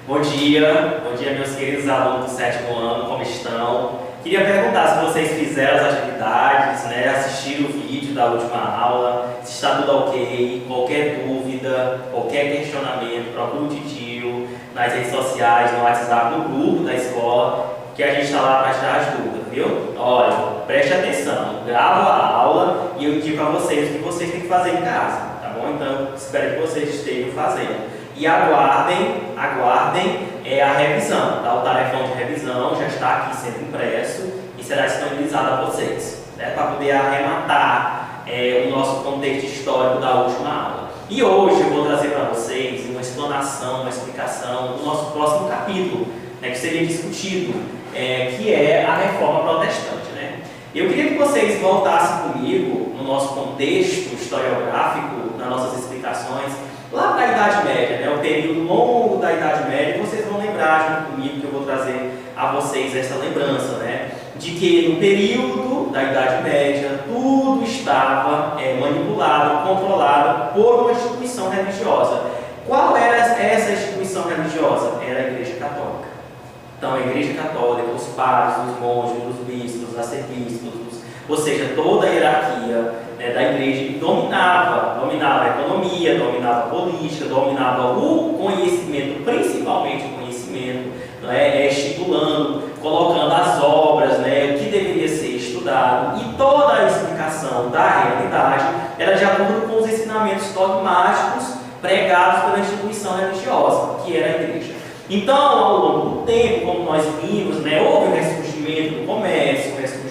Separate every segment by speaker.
Speaker 1: Bom dia meus queridos alunos do sétimo ano, como estão? Queria perguntar se vocês fizeram as atividades, né, assistiram o vídeo da última aula, se está tudo ok, qualquer dúvida, qualquer questionamento, procure o titio nas redes sociais, no WhatsApp, no grupo da escola, que a gente está lá para tirar as dúvidas, viu? Olha, preste atenção, grava a aula e eu digo para vocês o que vocês têm que fazer em casa, tá bom? Então, espero que vocês estejam fazendo. E aguardem a revisão, tá? O tarefão de revisão já está aqui sendo impresso e será disponibilizado a vocês, né? Para poder arrematar o nosso contexto histórico da última aula. E hoje eu vou trazer para vocês uma explanação, uma explicação do nosso próximo capítulo, né, que seria discutido, que é a Reforma Protestante, né? Eu queria que vocês voltassem comigo no nosso contexto historiográfico, nas nossas explicações, lá para a Idade Média, né, o período longo da Idade Média, vocês vão lembrar junto comigo que eu vou trazer a vocês essa lembrança, né, de que no período da Idade Média tudo estava manipulado, controlado por uma instituição religiosa. Qual era essa instituição religiosa? Era a Igreja Católica. Então a Igreja Católica, os padres, os monges, os bispos, os arcebispos, ou seja, toda a hierarquia da igreja dominava a economia, dominava a política, dominava o conhecimento, principalmente o conhecimento, né, estimulando, colocando as obras, né, o que deveria ser estudado, e toda a explicação da realidade era de acordo com os ensinamentos dogmáticos pregados pela instituição religiosa, que era a igreja. Então, ao longo do tempo, como nós vimos, né, houve o ressurgimento do comércio, o ressurgimento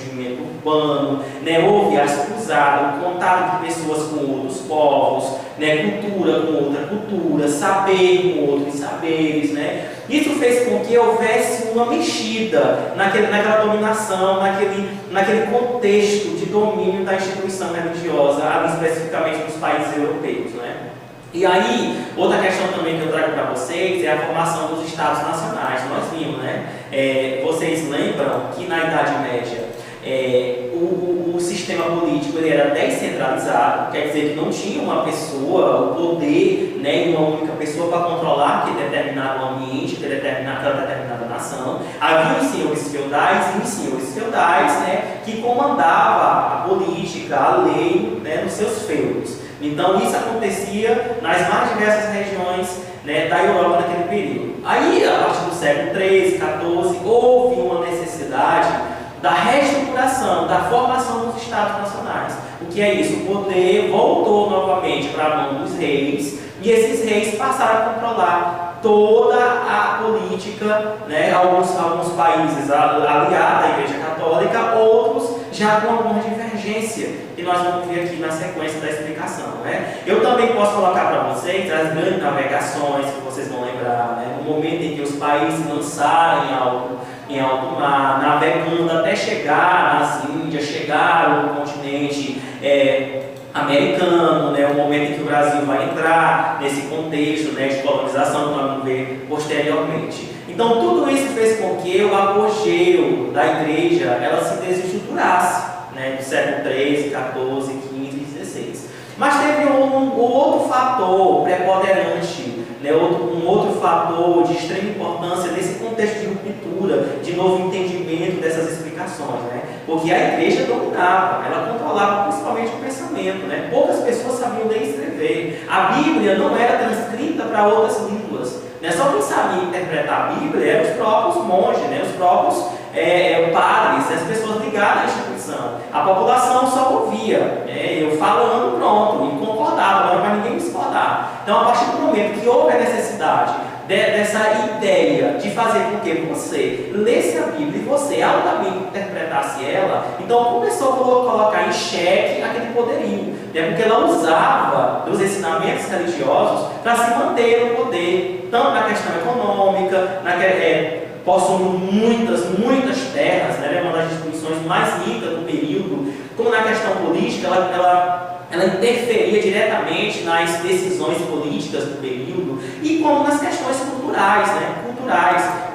Speaker 1: urbano, né, houve as cruzadas, o contato de pessoas com outros povos, né, cultura com outra cultura, saber com outros saberes, né. Isso fez com que houvesse uma mexida naquela dominação, naquele contexto de domínio da instituição religiosa, ali especificamente dos países europeus, né. E aí, outra questão também que eu trago para vocês é a formação dos Estados Nacionais. Nós vimos, né? Vocês lembram que na Idade Média o sistema político ele era descentralizado, quer dizer que não tinha uma pessoa, o poder, né, em uma única pessoa para controlar aquele determinado ambiente, aquela determinada nação. Havia os senhores feudais e os senhores feudais, né, que comandavam a política, a lei, né, nos seus feudos. Então isso acontecia nas mais diversas regiões, né, da Europa naquele período. Aí, a partir do século XIII, XIV, houve uma necessidade da reestruturação, da formação dos Estados Nacionais. O que é isso? O poder voltou novamente para a mão dos reis, e esses reis passaram a controlar toda a política, né, alguns países aliados à Igreja Católica, outros já com alguma divergência, que nós vamos ver aqui na sequência da explicação, né? Eu também posso colocar para vocês as grandes navegações que vocês vão lembrar, né? No momento em que os países lançaram em alto mar, navegando até chegar nas Índias, chegar no continente americano, né? O momento em que o Brasil vai entrar nesse contexto, né, de colonização, que nós vamos ver posteriormente. Então, tudo isso fez com que o apogeu da igreja ela se desestruturasse, né, do século XIII, XIV, XV e XVI. Mas teve um outro fator preponderante, né, um outro fator de extrema importância nesse contexto de ruptura, de novo entendimento dessas explicações, né? Porque a igreja dominava, ela controlava principalmente o pensamento, né? Poucas pessoas sabiam ler e escrever. A Bíblia não era transcrita para outras línguas, né? Só quem sabia interpretar a Bíblia eram os próprios monges, né? Os próprios padres, as pessoas ligadas à instituição. A população só ouvia, eu falando, pronto, e concordava, não era para ninguém discordar. Então, a partir do momento que houve a necessidade dessa ideia de fazer com que você lesse a Bíblia e você altamente interpretasse ela, então começou a colocar em xeque aquele poderio, né? Porque ela usava os ensinamentos religiosos para se manter no poder, tanto na questão econômica, possuindo muitas terras, né? É uma das instituições mais ricas do período, como na questão política, ela interferia diretamente nas decisões políticas do período, e como nas questões culturais, né?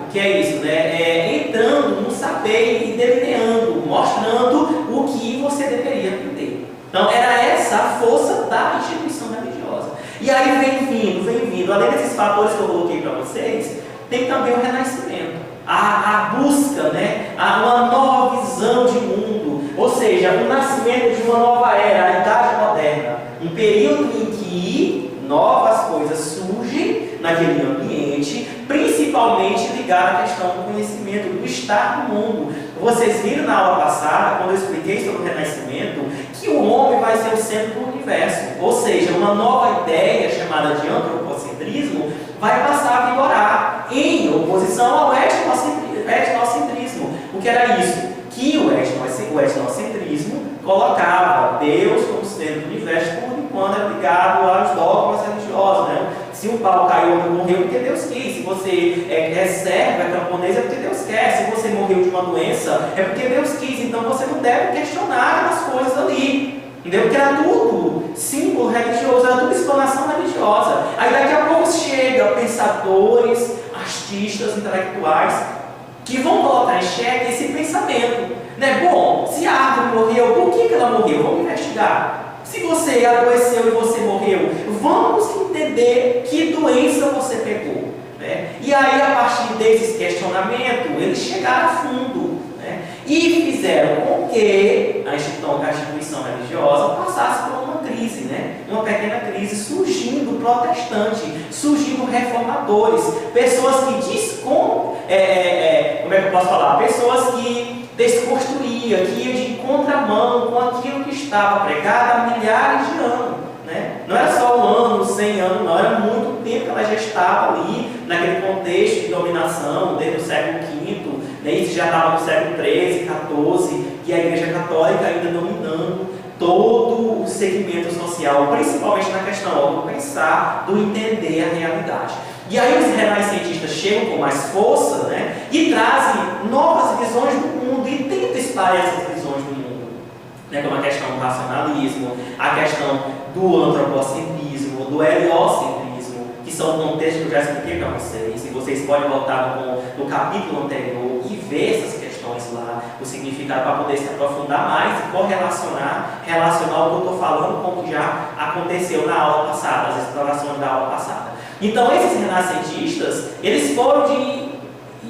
Speaker 1: O que é isso? Né? Entrando no saber e delineando, mostrando o que você deveria aprender. Então, era essa a força da instituição religiosa. E aí vem vindo, além desses fatores que eu coloquei para vocês, tem também o renascimento, a busca, né, uma nova visão de mundo, ou seja, o nascimento de uma nova era, a Idade Moderna, um período em que novas coisas surgem naquele ambiente, principalmente ligado à questão do conhecimento, do estar no mundo. Vocês viram na aula passada, quando eu expliquei sobre o renascimento, que o homem vai ser o centro do universo, ou seja, uma nova ideia chamada de antropocentrismo vai passar a vigorar em oposição ao etnocentrismo. O que era isso? Que o etnocentrismo colocava Deus como centro do universo, tudo enquanto era ligado aos dogmas religiosos, né? Se um pau caiu ou morreu, porque Deus quis. Se você é servo, é camponês, é porque Deus quer. Se você morreu de uma doença, é porque Deus quis. Então você não deve questionar as coisas ali. Entendeu? Porque era tudo símbolo religioso, era tudo explanação religiosa. Aí daqui a pouco chega pensadores, artistas, intelectuais, que vão colocar em xeque esse pensamento. Né? Bom, se a árvore morreu, por que ela morreu? Vamos investigar. Se você adoeceu e você morreu, vamos entender que doença você pegou. Né? E aí, a partir desses questionamentos, eles chegaram a fundo, né? E fizeram com que a instituição religiosa passasse por uma crise, né? Uma pequena crise, surgindo protestante, surgindo reformadores, pessoas que como é que eu posso falar? Pessoas que desconstruía, que ia de contramão com aquilo que estava pregado há milhares de anos. Né? Não era só 1 ano, 100 anos, não, era muito tempo que ela já estava ali, naquele contexto de dominação, desde o século V, né? Isso já estava no século XIII, XIV, e a Igreja Católica ainda dominando todo o segmento social, principalmente na questão do pensar, do entender a realidade. E aí os renascentistas chegam com mais força, né, e trazem novas visões do mundo e tentam espalhar essas visões do mundo, né, como a questão do racionalismo, a questão do antropocentrismo, do heliocentrismo, que são contextos que eu já expliquei para vocês, e vocês podem voltar no capítulo anterior e ver essas questões lá, o significado, para poder se aprofundar mais e relacionar o que eu estou falando com o que já aconteceu na aula passada, as explorações da aula passada. Então, esses renascentistas, eles foram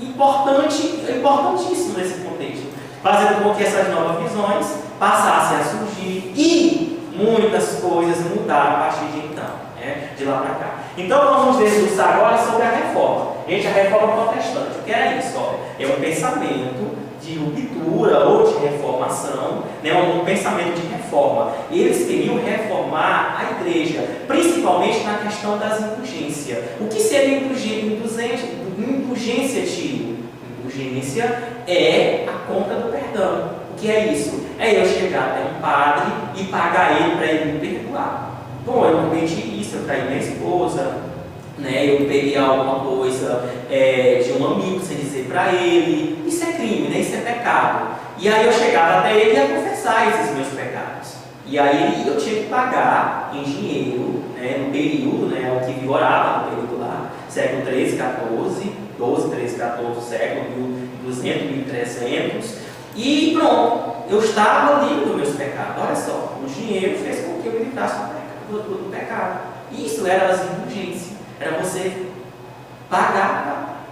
Speaker 1: importantíssimos nesse contexto, fazendo com que essas novas visões passassem a surgir e muitas coisas mudaram a partir de então, né, de lá para cá. Então, vamos desdobrar agora sobre a reforma. Gente, a reforma protestante, o que era isso? Olha, é um pensamento de ruptura ou de reformação, né, um pensamento de reforma. Eles queriam reformar a igreja, principalmente na questão das indulgências. O que seria indulgência, tio? Indulgência é a conta do perdão. O que é isso? É eu chegar até um padre e pagar ele para ele me perdoar. Bom, eu cometi isso, eu traí minha esposa, né, eu peguei alguma coisa de um amigo sem dizer para ele. Isso é crime, né? Isso é pecado. E aí eu chegava até ele e ia confessar esses meus pecados. E aí eu tinha que pagar em dinheiro, né, no período, né, o que vigorava no período lá, século 13, 14, 12, 13, 14, século 1200, 1300. E pronto, eu estava livre dos meus pecados. Olha só, o dinheiro fez com que eu me livrasse do pecado. Isso era as indulgências. Era você pagar,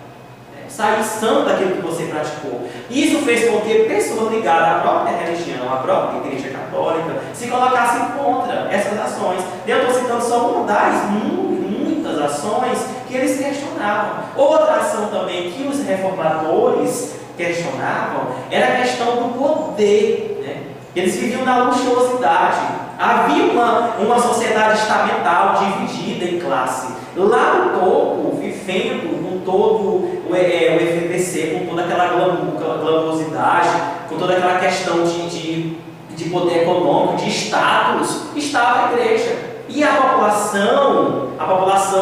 Speaker 1: sair santo daquilo que você praticou. Isso fez com que pessoas ligadas à própria religião, à própria Igreja Católica, se colocassem contra essas ações. Eu estou citando só uma das muitas ações que eles questionavam. Outra ação também que os reformadores questionavam era a questão do poder, né? Eles viviam na luxuosidade. Havia uma sociedade estamental dividida em classe. Lá no topo, vivendo com todo o FBC, com toda aquela glamourosidade, com toda aquela questão de poder econômico, de status, estava a igreja. E a população,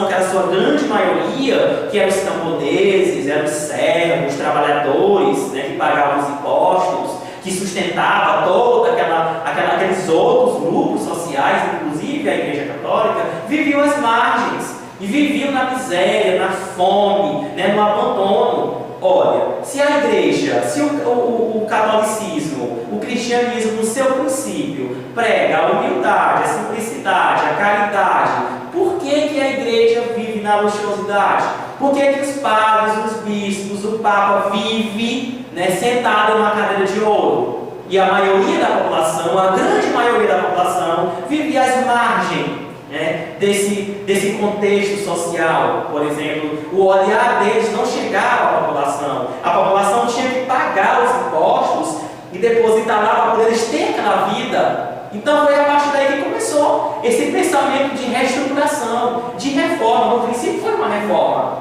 Speaker 1: que era a sua grande maioria, que eram os camponeses, eram os servos, os trabalhadores, né, que pagavam os impostos, que sustentava toda aqueles outros grupos sociais, inclusive a Igreja Católica, viviam às margens e viviam na miséria, na fome, né, no abandono. Olha, se a igreja, se o catolicismo, o cristianismo, no seu princípio, prega a humildade, a simplicidade, a caridade, por que a igreja vive na luxuosidade? Por que os padres, os bispos, o Papa vivem, né, sentado em uma cadeira de ouro? E a maioria da população, a grande maioria da população, vivia às margens, né, desse contexto social. Por exemplo, o olhar deles não chegava à população. A população tinha que pagar os impostos e depositar lá para poder eles ter aquela vida. Então foi a partir daí que começou esse pensamento de reestruturação, de reforma. No princípio foi uma reforma,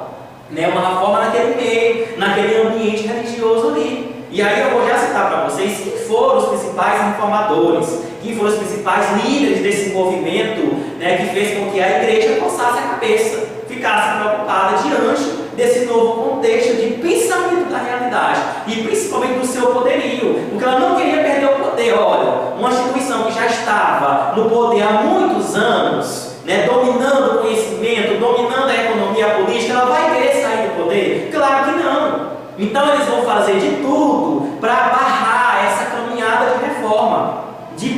Speaker 1: né? Uma reforma naquele meio, naquele ambiente religioso ali. E aí eu vou já citar para vocês quem foram os principais reformadores, quem foram os principais líderes desse movimento, né, que fez com que a igreja coçasse a cabeça, ficasse preocupada diante desse novo contexto de pensamento da realidade e principalmente do seu poderio, porque ela não queria perder o poder. Olha, uma instituição que já estava no poder há muitos anos, né, dominando o conhecimento, dominando a economia política, ela vai querer sair do poder? Claro que não. Então eles vão fazer de tudo para barrar essa caminhada de reforma,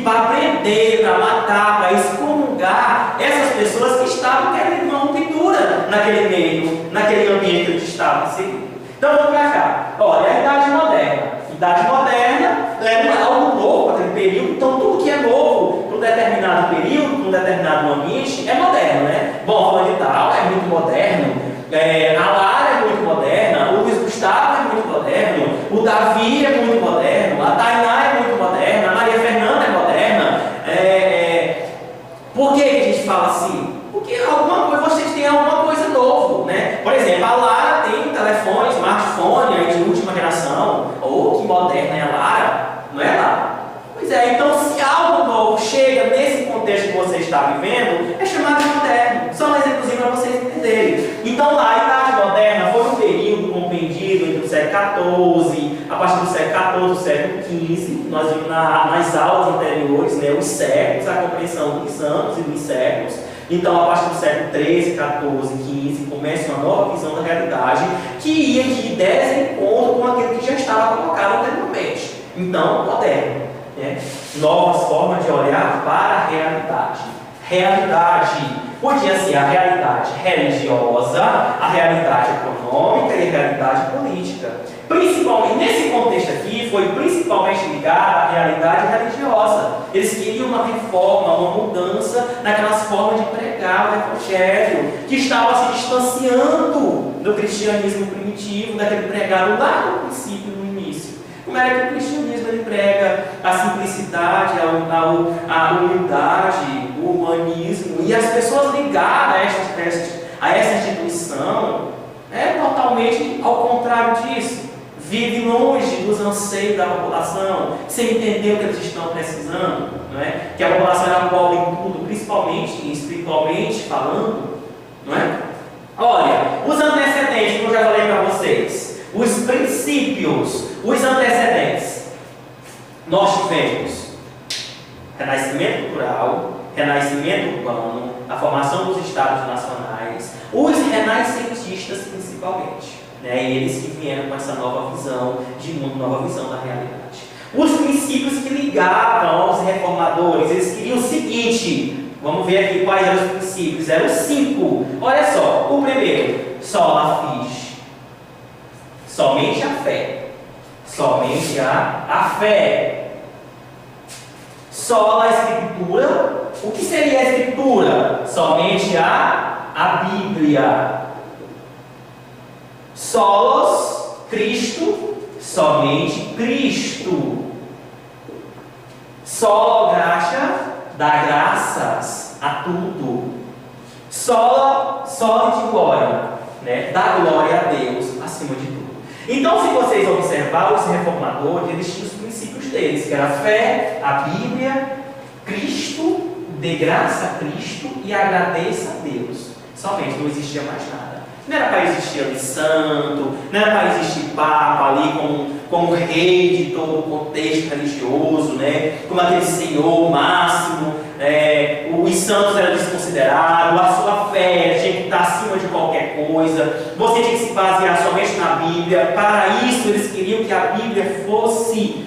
Speaker 1: para prender, para matar, para excomungar essas pessoas que estavam querendo uma ruptura naquele meio, naquele ambiente que eles estavam inseridos. Então vamos para cá. Olha, a Idade Moderna. Idade Moderna é algo novo para aquele período, então tudo que é novo para um determinado período, para um determinado ambiente, é moderno, né? Bom, a Fulano de Tal é muito moderno, a Lara é muito moderna, o Luiz Gustavo é muito moderno, o Davi é muito moderno, a Tainá é muito moderna, a Maria Fernanda é moderna. Por que a gente fala assim? Porque alguma coisa, vocês têm alguma coisa novo, né? Por exemplo, a Lara tem telefone, smartphone aí de última geração. Oh, que moderna é a Lara, não é, Lara? Pois é, então se algo novo chega nesse contexto que você está vivendo, é chamado de moderno. Só um exemplozinho para vocês entenderem. Então lá, a Idade Moderna foi um período compreendido entre o século XIV, a partir do século XIV, do século XV, nós vimos nas aulas anteriores, né, os séculos, a compreensão dos anos e dos séculos. Então, a partir do século XIII, XIV, XV, começa uma nova visão da realidade que ia de ideias em encontro com aquilo que já estava colocado anteriormente. Então, moderno, né? Novas formas de olhar para a realidade. Realidade podia ser a realidade religiosa, a realidade econômica e a realidade política. Principalmente, nesse contexto aqui, foi principalmente ligado à realidade religiosa. Eles queriam uma reforma, uma mudança naquelas formas de pregar o evangelho, que estava se distanciando do cristianismo primitivo, daquele pregado lá no princípio, no início. Como era que o cristianismo ele prega a simplicidade, a humildade, o humanismo, e as pessoas ligadas a essa instituição é totalmente ao contrário disso. Vive longe dos anseios da população, sem entender o que eles estão precisando, não é? Que a população era pobre em tudo, principalmente e espiritualmente falando, não é? Olha, os antecedentes, como eu já falei para vocês, os princípios, os antecedentes. Nós tivemos renascimento cultural, renascimento urbano, a formação dos estados nacionais, os renascentistas principalmente. Eles que vieram com essa nova visão de mundo, nova visão da realidade. Os princípios que ligavam aos reformadores, eles queriam o seguinte, vamos ver aqui quais eram os princípios, eram 5. Olha só, o primeiro, sola fide, somente a fé, somente a fé. Sola a escritura, o que seria a escritura? Somente a Bíblia. Solos Cristo, somente Cristo. Solo gratia, dá graças a tudo. Solo de glória, né? Dá glória a Deus acima de tudo. Então, se vocês observarem, os reformadores, eles tinham os princípios deles, que era a fé, a Bíblia, Cristo, dê graça a Cristo e agradeça a Deus. Somente, não existia mais nada. Não era para existir ali santo, não era para existir papa ali como rei de todo o contexto religioso, né? Como aquele senhor máximo, os santos eram desconsiderados, a sua fé tinha que estar acima de qualquer coisa, você tinha que se basear somente na Bíblia. Para isso eles queriam que a Bíblia fosse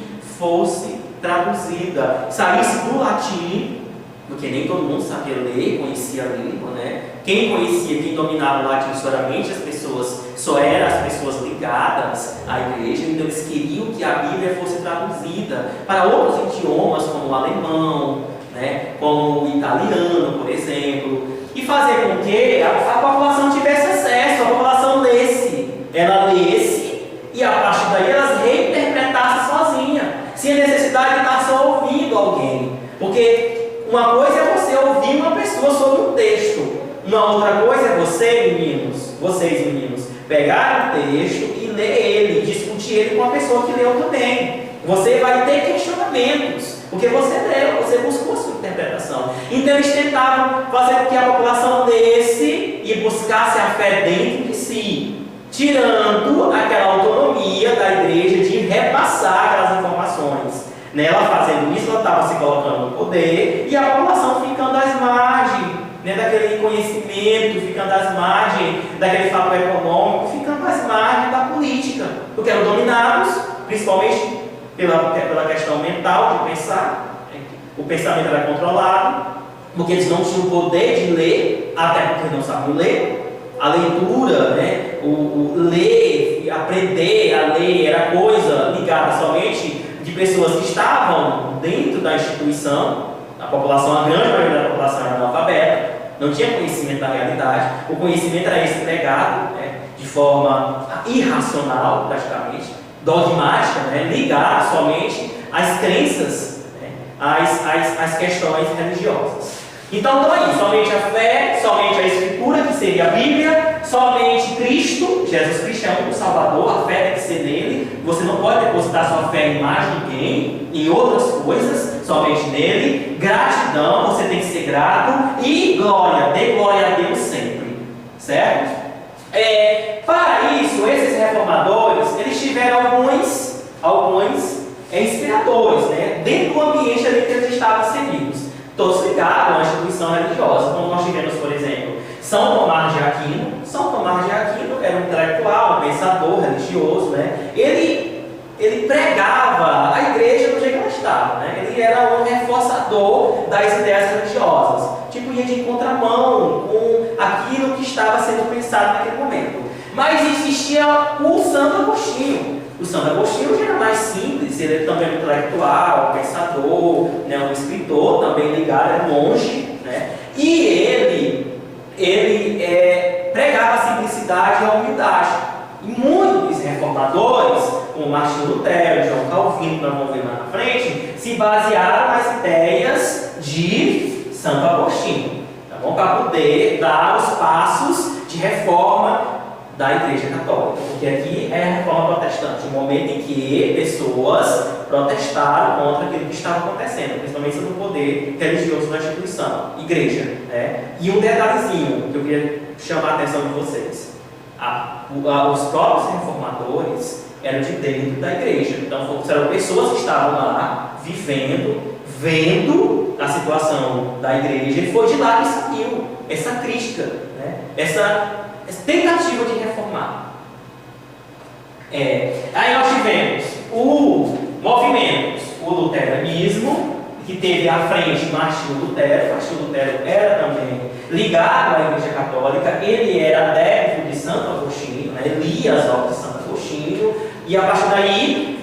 Speaker 1: traduzida, saísse do latim porque nem todo mundo sabia ler, conhecia a língua, né? Quem conhecia, quem dominava o latim somente as pessoas, só eram as pessoas ligadas à igreja, então eles queriam que a Bíblia fosse traduzida para outros idiomas, como o alemão, né? Como o italiano, por exemplo, e fazer com que a população tivesse acesso, a população lesse, ela lesse, e a partir daí elas reinterpretassem sozinha, sem a necessidade de estar só ouvindo alguém, porque uma coisa é você ouvir uma pessoa sobre um texto, uma outra coisa é vocês meninos, pegar um texto e ler ele, discutir ele com a pessoa que leu também. Você vai ter questionamentos, porque você leu, você buscou a sua interpretação. Então eles tentavam fazer com que a população lesse e buscasse a fé dentro de si, tirando aquela autonomia da igreja de repassar aquelas informações. Ela fazendo isso, ela estava se colocando no poder e a população ficando às margens, né, daquele conhecimento, ficando às margens daquele fator econômico, ficando às margens da política, porque eram dominados, principalmente pela questão mental de pensar, né? O pensamento era controlado, porque eles não tinham o poder de ler, até porque não sabiam ler. A leitura, né, o ler, aprender a ler era coisa ligada somente de pessoas que estavam dentro da instituição. A população, a grande maioria da população era analfabeta, não tinha conhecimento da realidade, o conhecimento era entregado, né, de forma irracional, praticamente, dogmática, né, ligado somente às crenças, né, às questões religiosas. Então, aí, somente a fé, somente a Escritura, que seria a Bíblia, somente Cristo, Jesus Cristo é o único Salvador, a fé tem que ser nele. Você não pode depositar sua fé em mais ninguém, em outras coisas, somente nele. Gratidão, você tem que ser grato. E glória, dê glória a Deus sempre, certo? Para isso, esses reformadores, eles tiveram alguns inspiradores, né, dentro do ambiente ali que eles estavam inseridos. Todos ligados a uma instituição religiosa, como nós tivemos, por exemplo, São Tomás de Aquino. São Tomás de Aquino era um intelectual, um pensador religioso, né? Ele pregava a igreja do jeito que ela estava, né? Ele era um reforçador das ideias religiosas, tipo ia de contramão com aquilo que estava sendo pensado naquele momento. Mas existia o Santo Agostinho. O Santo Agostinho já era mais simples, ele também era um intelectual, um pensador, né, um escritor, também ligado, era um monge, né? E ele pregava a simplicidade e a humildade. E muitos reformadores, como Martinho Lutero, João Calvino, que nós vamos ver lá na frente, se basearam nas ideias de Santo Agostinho, tá bom? Para poder dar os passos de reforma da Igreja Católica, porque aqui é a reforma protestante, o momento em que pessoas protestaram contra aquilo que estava acontecendo, principalmente no poder religioso da instituição, igreja, né? E um detalhezinho que eu queria chamar a atenção de vocês: os próprios reformadores eram de dentro da igreja, então eram pessoas que estavam lá vendo a situação da igreja, e foi de lá que saiu essa crítica, né? Essa tentativa de reformar. Aí nós tivemos o movimento, o luteranismo, que teve à frente Martinho Lutero. Martinho Lutero era também ligado à Igreja Católica, ele era adepto de Santo Agostinho, né? Lia as obras de Santo Agostinho, e a partir daí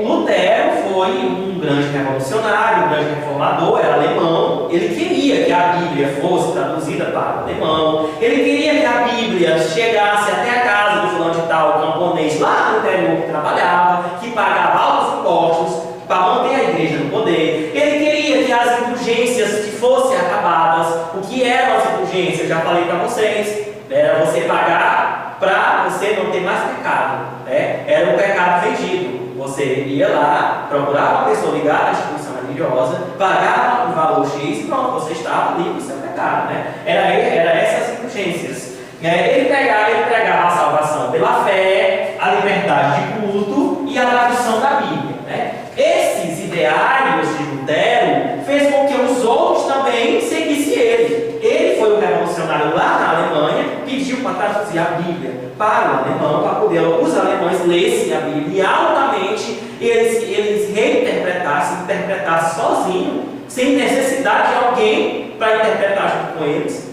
Speaker 1: Lutero foi um grande revolucionário, um grande reformador, era alemão. Ele queria que a Bíblia fosse traduzida para o alemão, ele queria que a Bíblia chegasse até a casa do fulano de tal, camponês lá no interior que trabalhava, que pagava altos impostos para manter a igreja no poder. Ele queria que as indulgências fossem acabadas. O que eram as indulgências? Eu já falei para vocês, era você pagar para você não ter mais pecado, né? Era um pecado vendido. Você ia lá, procurava uma pessoa ligada à instituição religiosa, pagava um valor X e pronto, você estava livre do seu pecado, né? Era essas indulgências. Ele pregava a salvação pela fé, a liberdade de culto e a tradução da Bíblia, né? Esses ideários de Lutero fez com que os outros também seguissem ele. Ele foi um revolucionário lá na Alemanha, pediu para traduzir a Bíblia para o alemão, para poder os alemães lessem a Bíblia e altamente eles reinterpretassem, interpretassem sozinho, sem necessidade de alguém para interpretar junto com eles.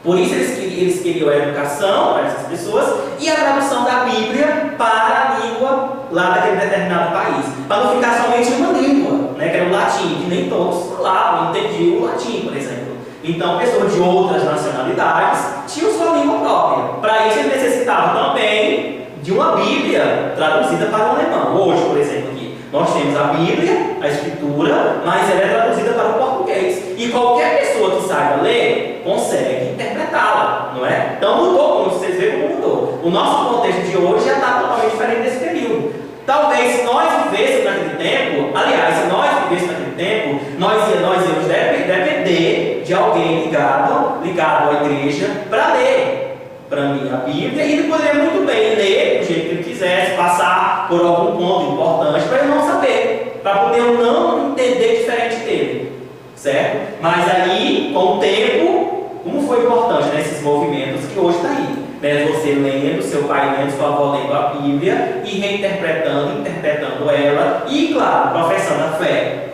Speaker 1: Por isso eles queriam a educação para essas pessoas e a tradução da Bíblia para a língua lá daquele determinado país. Para não ficar somente uma língua, né, que era o latim, que nem todos falavam, entendiam o latim, por exemplo. Então, pessoas de outras nacionalidades tinham sua língua própria. Para isso, eles necessitavam também de uma Bíblia traduzida para o alemão. Hoje, por exemplo, aqui, nós temos a Bíblia, a Escritura, mas ela é traduzida para o português. E qualquer pessoa que saiba ler, consegue interpretá-la, não é? Então mudou, como vocês veem como mudou. O nosso contexto de hoje já está totalmente diferente desse período. Talvez se nós vivêssemos naquele tempo, aliás, se nós vivêssemos naquele tempo, nós íamos depender de alguém ligado à igreja para ler para mim a Bíblia, e ele poderia muito bem ler do jeito que ele quisesse, passar por algum ponto importante para ele não saber, para poder eu não entender diferente dele, certo? Mas aí, com o tempo, como foi importante nesses movimentos que hoje está aí, né? Você lendo, seu pai lendo, sua avó lendo a Bíblia e reinterpretando, interpretando ela e, claro, professando a fé.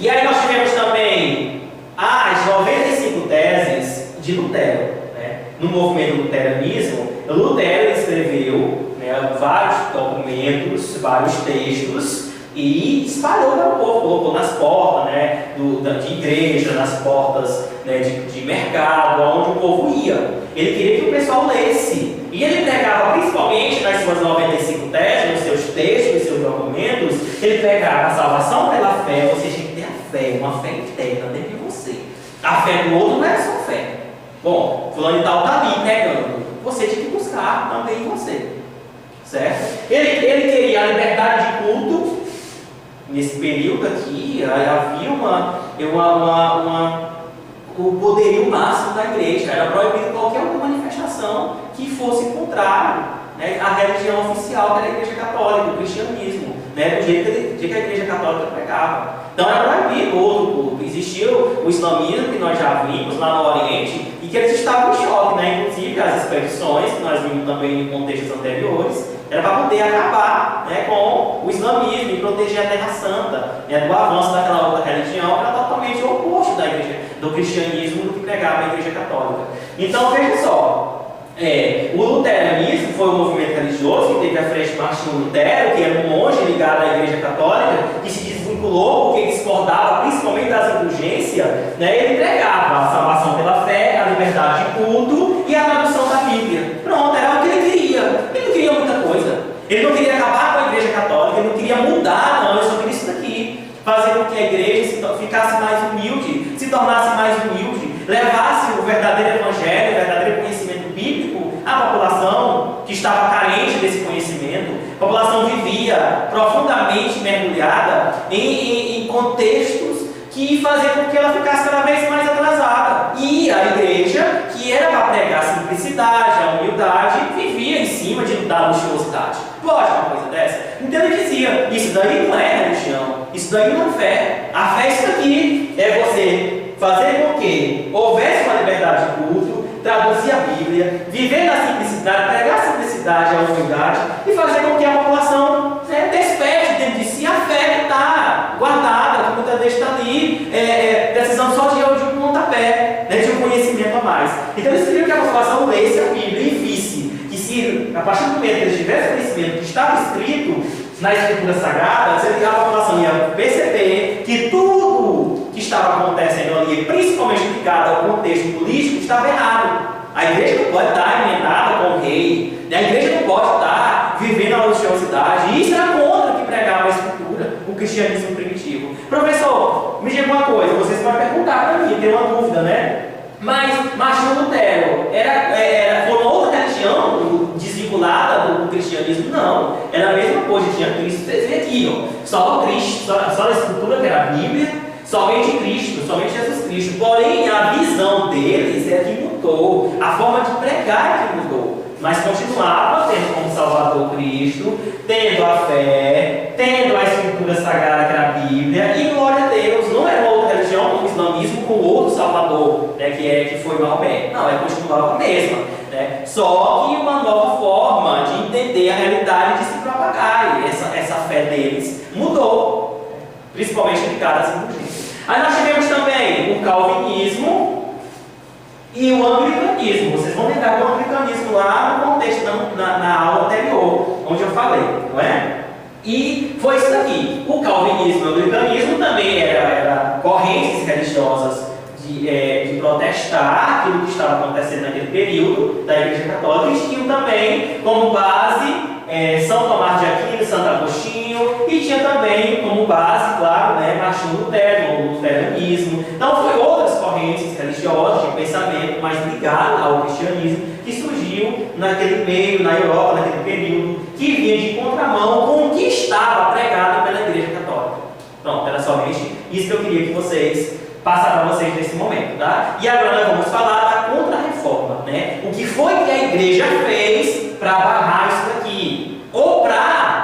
Speaker 1: E aí nós tivemos também as 95 teses de Lutero. No movimento luteranismo, Lutero escreveu, né, vários documentos, vários textos e espalhou para o povo, colocou nas portas, né, de igreja, nas portas, né, de mercado, onde o povo ia. Ele queria que o pessoal lesse. E ele pregava, principalmente nas suas 95 teses, nos seus textos, nos seus documentos, ele pregava a salvação pela fé. Você tinha que ter a fé, uma fé interna dentro de você. A fé do outro não era só fé. Bom, fulano e tal está ali pregando. Você tinha que buscar também em você. Certo? Ele queria a liberdade de culto. Nesse período aqui, havia o poderio máximo da igreja. Era proibido qualquer outra manifestação que fosse contrário, né, à religião oficial que era a Igreja Católica, o cristianismo, né, do jeito que a Igreja Católica pregava. Então era proibido outro culto. Existia o islamismo, que nós já vimos lá no Oriente, e que eles estavam em choque, né? Inclusive as expedições, que nós vimos também em contextos anteriores, era para poder acabar, né, com o islamismo e proteger a Terra Santa, né, do avanço daquela outra religião, que era totalmente o oposto da igreja, do cristianismo, do que pregava a Igreja Católica. Então veja só, o luteranismo foi um movimento religioso que teve à frente Martinho Lutero, que era um monge ligado à Igreja Católica, que se desvinculou porque ele discordava principalmente das indulgências, né? Ele pregava a salvação pela fé, a liberdade de culto e a tradução da Bíblia. Pronto, era o que ele queria. Ele não queria muita coisa. Ele não queria acabar com a Igreja Católica, ele não queria mudar, não, eu só queria isso daqui. Fazer com que a igreja ficasse mais humilde, se tornasse mais humilde, levasse o verdadeiro evangelho, o verdadeiro conhecimento bíblico à população que estava carente desse conhecimento. A população vivia profundamente mergulhada em contextos que faziam com que ela ficasse cada vez mais atrasada. E a igreja, que era para pregar a simplicidade, a humildade, vivia em cima da luxuosidade. Pode uma coisa dessa? Então ele dizia, isso daí não é religião, isso daí não é fé. A fé é isso aqui, é você fazer com que houvesse uma liberdade de culto, traduzir a Bíblia, viver na simplicidade, pregar a simplicidade, a humildade e fazer com que a população desperte dentro de si a fé que está guardada, que muitas vezes está ali, precisando só de um pontapé, né, de um conhecimento a mais. Então eles queriam que a população lesse a Bíblia e visse que se, a partir do momento que eles tivessem conhecimento que estava escrito na Escritura Sagrada, a população ia perceber que tudo que estava acontecendo ali, principalmente ligado ao contexto político, estava errado. A igreja não pode estar emendada com o rei, a igreja não pode estar vivendo a luxuosidade, e isso era contra o que pregava a Escritura, o cristianismo primitivo. Professor, me diga uma coisa, vocês podem perguntar para mim, tem uma dúvida, né? Mas Martinho Lutero foi uma outra religião desvinculada do cristianismo? Não, era a mesma coisa, tinha Cristo. Vocês veem aqui, ó, só Cristo, só a Escritura, que era a Bíblia, somente Cristo, somente Jesus Cristo. Porém, a visão deles é que mudou, a forma de pregar é que mudou. Mas continuava tendo como Salvador Cristo, tendo a fé, tendo a Escritura Sagrada, que era a Bíblia, e glória a Deus, não era uma outra religião como o islamismo com outro Salvador, né, que foi Maomé. Não, ela continuava a mesma, né? Só que uma nova forma de entender a realidade e de se propagar, e essa fé deles mudou, principalmente ligada às indulgências. Aí nós tivemos também o calvinismo e o anglicanismo. Vocês vão lembrar do anglicanismo lá no contexto na aula anterior, onde eu falei, não é? E foi isso daqui. O calvinismo e o anglicanismo também era correntes religiosas de protestar aquilo que estava acontecendo naquele período da Igreja Católica. Eles tinham também como base São Tomás de Aquino, Santo Agostinho, e tinha também como base, claro, Martinho Lutero, o luteranismo. Então, foi outras correntes religiosas de pensamento mais ligadas ao cristianismo que surgiu naquele meio, na Europa, naquele período, que vinha de contramão com o que estava pregado pela Igreja Católica. Pronto, era somente isso que eu queria que vocês passar para vocês nesse momento, tá? E agora nós vamos falar da Contra-Reforma, né? O que foi que a igreja fez para barrar isso daqui? Ou para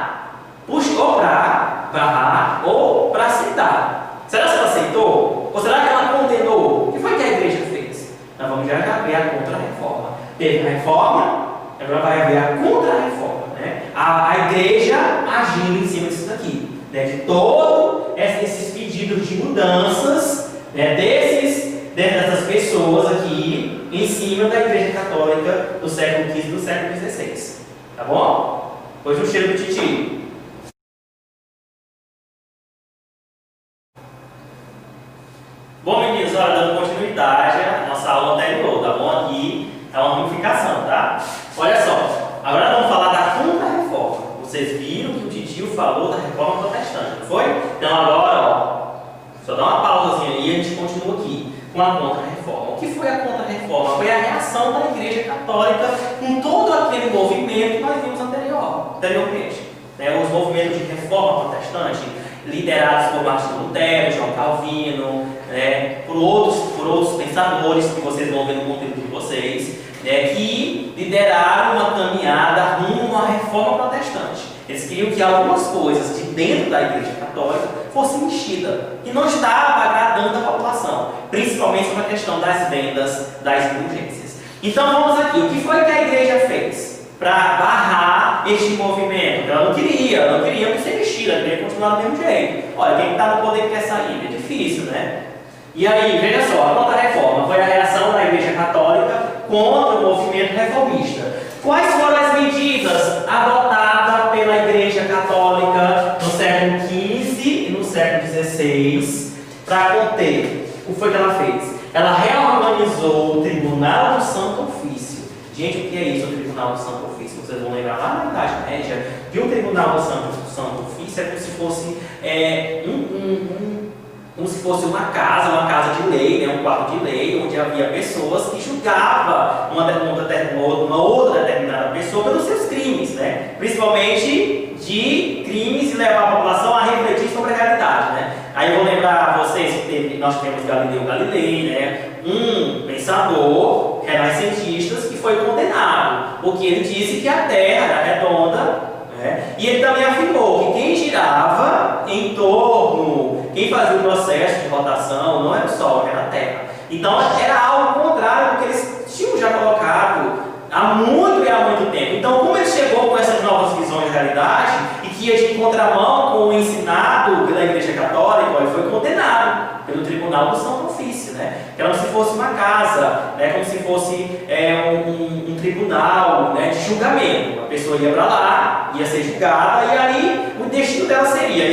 Speaker 1: barrar, ou para aceitar. Será que ela aceitou? Ou será que ela condenou? O que foi que a igreja fez? Nós vamos já ver a Contra-Reforma. Teve a reforma, agora vai haver a Contra-Reforma, né? A igreja agindo em cima disso daqui, né? De todos esses pedidos de mudanças, dessas pessoas aqui em cima da Igreja Católica do século XV e do século XVI. Tá bom? Hoje o cheiro do titi. Bom, meninos, olha, dando continuidade à nossa aula anterior, tá bom? Aqui é uma ramificação, tá? Olha só, agora vamos falar da Contra-Reforma. Vocês viram que o titio falou da Reforma Protestante, não foi? Então agora, ó, só dá uma pausazinha aí e a gente continua aqui com a Contra-Reforma. O que foi a Contra-Reforma? Foi a reação da Igreja Católica com todo aquele movimento que nós vimos anteriormente. Os movimentos de reforma protestante, liderados por Martinho Lutero, João Calvino, por outros pensadores que vocês vão ver no conteúdo de vocês, que lideraram uma caminhada rumo à reforma protestante. Eles queriam que algumas coisas de dentro da Igreja Católica fossem mexidas, e não estava agradando a população, principalmente sobre a questão das vendas das indulgências. Então vamos aqui, o que foi que a Igreja fez para barrar este movimento? Ela não queria ser mexida, ela queria continuar do mesmo jeito. Olha, quem está no poder quer sair, é difícil, né? E aí, veja só, a Contra-Reforma foi a reação da Igreja Católica contra o movimento reformista. Quais foram as medidas adotadas pela Igreja Católica no século XV e no século XVI para conter? O que foi que ela fez? Ela reorganizou o Tribunal do Santo Ofício. Gente, o que é isso, o Tribunal do Santo Ofício? Vocês vão lembrar lá na Idade Média que o Tribunal do Santo Ofício é como se fosse como se fosse uma casa de lei, um quarto de lei, onde havia pessoas que julgavam uma outra determinada pessoa pelos seus crimes, né? Principalmente de crimes e levar a população a refletir sobre a realidade, né? Aí eu vou lembrar vocês que nós temos Galileu Galilei, né? Um pensador renascentista que foi condenado, porque ele disse que a Terra era redonda. E ele também afirmou que quem girava em torno, quem fazia o processo de rotação não era o Sol, era a Terra. Então era algo contrário ao que eles tinham já colocado há muito tempo. Então, como ele chegou com essas novas visões de realidade e que ia de contramão com o ensinado pela Igreja Católica, ele foi condenado pelo Tribunal do Santo Ofício, né? Que era como se fosse uma casa, né? Como se fosse um tribunal, né? De julgamento. A pessoa ia para lá, ia ser julgada, e aí o destino dela seria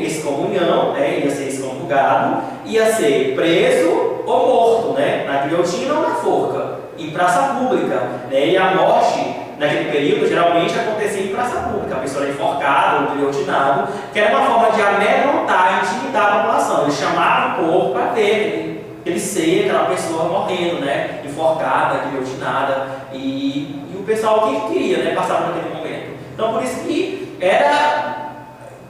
Speaker 1: excomunhão, né? Ia ser excomungado, ia ser preso ou morto, né? Na guilhotina ou na forca, em praça pública, né? E a morte naquele período geralmente acontecia em praça pública, a pessoa era enforcada ou guilhotinado, que era uma forma de amedrontar e intimidar a população. Eles chamavam o povo para ver aquele ser, aquela pessoa morrendo, né? Enforcada, guilhotinada, e o pessoal que queria, né? Passar por aquele momento. Então por isso que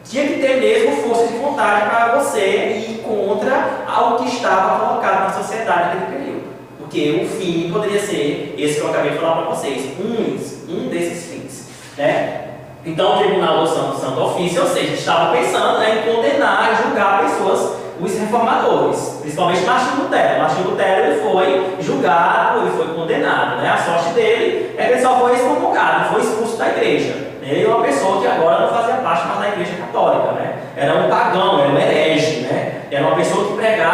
Speaker 1: tinha que ter mesmo força de vontade para você ir contra algo que estava colocado na sociedade naquele período. Porque o fim poderia ser esse que eu acabei de falar para vocês, um desses fins, né? Então o Tribunal do Santo Ofício, ou seja, estava pensando em condenar e julgar pessoas, os reformadores, principalmente Martinho Lutero. Martinho Lutero ele foi julgado, ele foi condenado, né? A sorte dele é que ele só foi excomungado, foi expulso da igreja. Ele é uma pessoa que agora não fazia parte mais da Igreja Católica, né? Era um pagão, era um herege, né? Era uma pessoa que pregava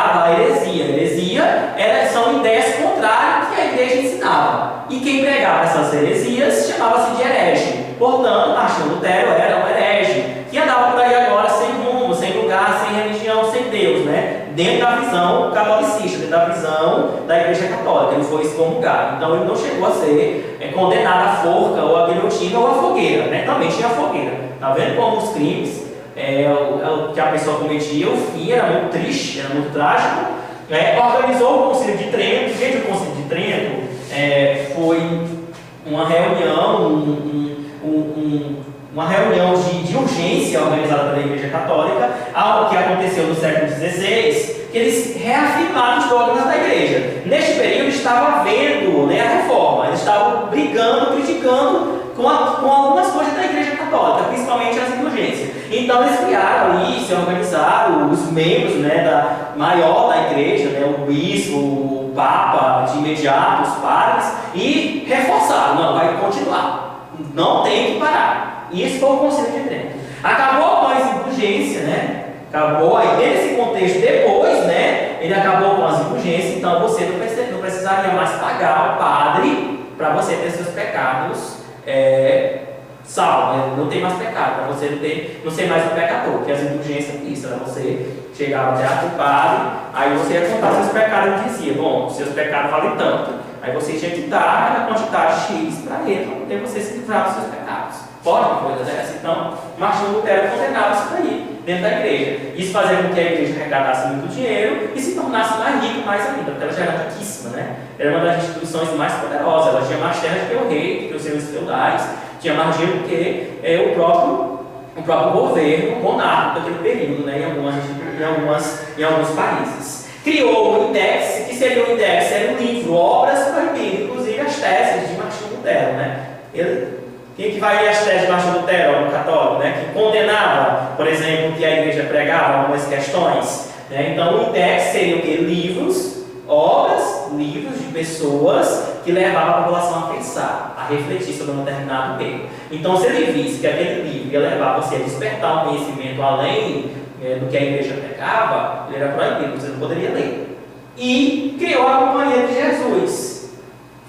Speaker 1: heresias, chamava-se de herege. Portanto, Martinho Lutero era um herege, que andava por aí agora sem rumo, sem lugar, sem religião, sem Deus, né? Dentro da visão catolicista, dentro da visão da Igreja Católica. Ele foi excomungado. Então, ele não chegou a ser condenado à forca, ou à guilhotina, ou à fogueira, né? Também tinha fogueira. Tá vendo como os crimes que a pessoa cometia, o fim era muito triste, era muito trágico. Organizou o Concílio de Trento. Gente, o Concílio de Trento foi uma reunião, uma reunião de urgência organizada pela Igreja Católica, algo que aconteceu no século XVI, que eles reafirmaram os dogmas da Igreja. Neste período estava havendo, né, a reforma, eles estavam brigando, criticando com algumas coisas da Igreja Católica, principalmente as indulgências. Então eles criaram ali, se organizaram, os membros, né, maior da Igreja, né, o bispo, o papa, de imediato, os padres, e reforçaram, não, vai continuar, não tem que parar. Isso foi o Concílio de Trento. Acabou com as indulgências, né? Acabou aí nesse contexto depois, né? Ele acabou com as indulgências, então você não precisaria mais pagar o padre para você ter seus pecados salvos, né? Não tem mais pecado, para você não ser mais um pecador, porque as indulgências isso, né? Você chegava até o padre, aí você ia contar seus pecados e dizia, bom, seus pecados valem tanto. Aí você tinha que dar a quantidade X para ele, para poder você se livrar dos seus pecados. Pode uma coisa dessa? Então, Martinho Lutero condenava isso daí, dentro da igreja. Isso fazia com que a igreja arrecadasse muito dinheiro e se tornasse mais rica, mais ainda, porque ela já era riquíssima, né? Era uma das instituições mais poderosas, ela tinha mais terra do que o rei, do que os seus feudais, tinha mais dinheiro do que o próprio governo, o monarca daquele período, né? Em alguns países. Criou o Index, que seria o Index? Era um livro, obras proibidas, inclusive as teses de Martinho Lutero, né? Quem que vai ler as teses de Martinho Lutero, o católico, né? Que condenava, por exemplo, que a igreja pregava algumas questões, né? Então o Index seria o quê? Livros, obras, livros de pessoas que levavam a população a pensar, a refletir sobre um determinado tema. Então, se ele visse que aquele livro ia levar você a despertar um conhecimento além do que a igreja pregava, ele era proibido, você não poderia ler. E criou a Companhia de Jesus,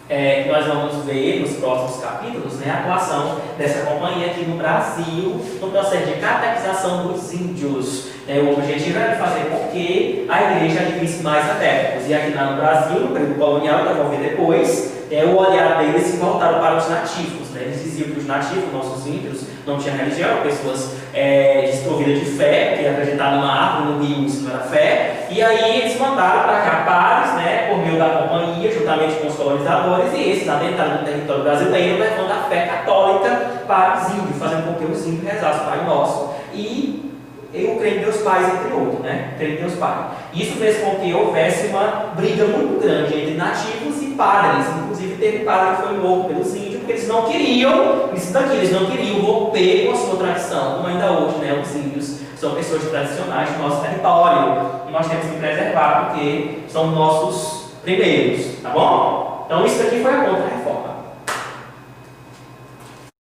Speaker 1: que nós vamos ver nos próximos capítulos, né, a atuação dessa companhia aqui no Brasil, no processo de catequização dos índios. O objetivo era fazer com que a igreja adquirisse mais adeptos. E aqui no Brasil, no período colonial, que vamos ver depois, o olhar deles se voltaram para os nativos. Né? Eles diziam que os nativos, nossos índios, não tinham religião, pessoas desprovidas de fé, que acreditavam numa árvore, no rio, isso não era fé. E aí eles mandaram para cá padres, né, por meio da companhia, juntamente com os colonizadores, e esses adentraram no território brasileiro, levando a fé católica para os índios, fazendo com que os índios rezassem o Pai Nosso. E eu creio em Deus Pai, entre outros, né? Creio em Deus Pai. Isso fez com que houvesse uma briga muito grande entre nativos e padres. Inclusive, teve padre que foi morto pelos índios, porque eles não queriam, isso daqui, eles não queriam romper com a sua tradição, como ainda hoje, né? Os índios são pessoas tradicionais do nosso território, e nós temos que preservar, porque são nossos primeiros, tá bom? Então, isso daqui foi a contra-reforma.